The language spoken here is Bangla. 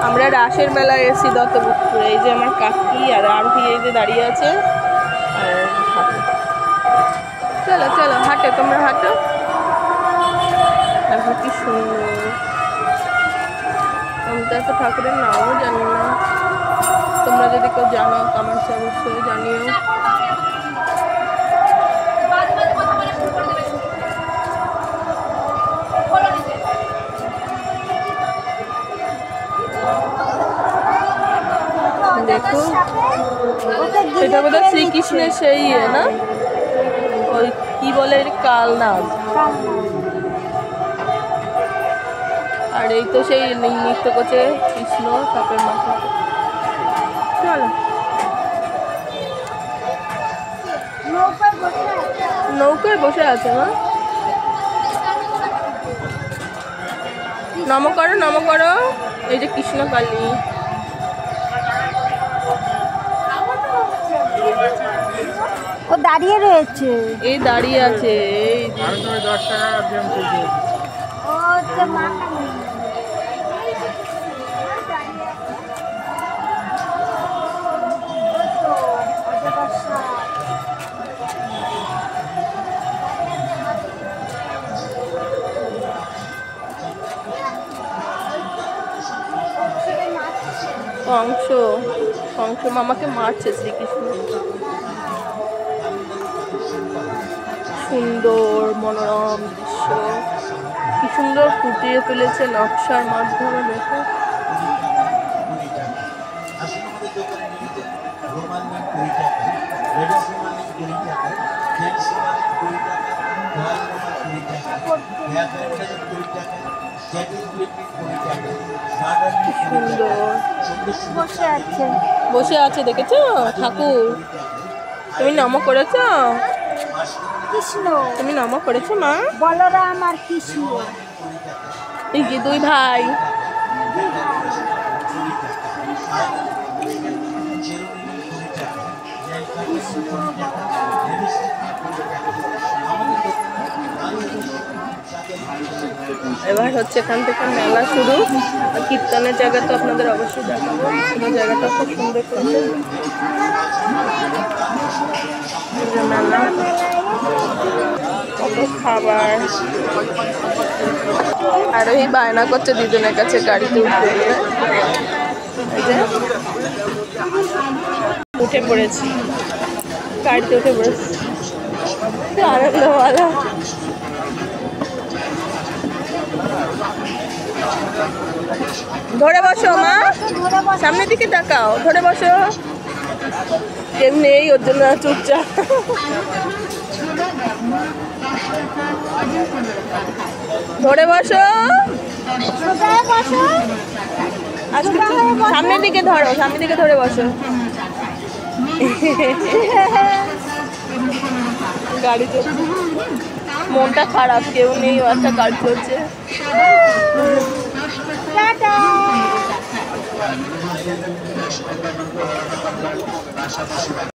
আমরা রাসের মেলায় এসেছি দত্তপুকুরে। এই যে আমার কাকি আর আরভি এই যে দাঁড়িয়ে আছে। চলো চলো হাঁটো, তোমরা হাঁটো। দেখো কি সুন্দর। আমি তো এত ঠাকুরের নামও জানি না, তোমরা যদি কেউ জানো কমেন্টসে অবশ্যই জানিও। দেখো এটা বোধহয় শ্রীকৃষ্ণের সেই না, ওই কি বলে কালনাগ। আর এই তো সেই নৃত্য করছে কৃষ্ণ সাপের মাথা। চলো নৌকায় বসে আছে না। নম করো নম করো। এই যে কৃষ্ণ কালী। ও দাঁড়িয়ে রয়েছে, এই দাঁড়িয়ে আছে। এই কংস, কংস মামাকে মারছে শ্রীকৃষ্ণ। সুন্দর মনোরম দৃশ্য, কি সুন্দর ফুটিয়ে তুলেছে নকশার মাধ্যমে। দেখো সুন্দর বসে আছে, দেখেছো ঠাকুর। তুমি নম করেছো কৃষ্ণ, তুমি নম করেছো মা? বলরাম আর কৃষ্ণ, এই যে দুই ভাই। এবার হচ্ছে এখান থেকে মেলা শুরু। কীর্তনের জায়গা তো আপনাদের অবশ্যই দেখাবো। পুরো জায়গাটা খুব সুন্দর করছে। মেলা, কত খাবার। আর ওই বায়না করছে দুজনের কাছে গাড়িতে উঠতে। উঠে পড়েছি, গাড়িতে উঠে পড়েছি। আনন্দ ভালো। ধরে বসো মা, সামনের দিকে তাকাও, ধরে বসো। কেউ নেই ওর জন্য চুপচাপ। ধরে বসো, সামনের দিকে ধরো, সামনের দিকে ধরে বসো। গাড়ি চলছে, মনটা খারাপ, কেউ নেই, একটা গাড়ি চলছে।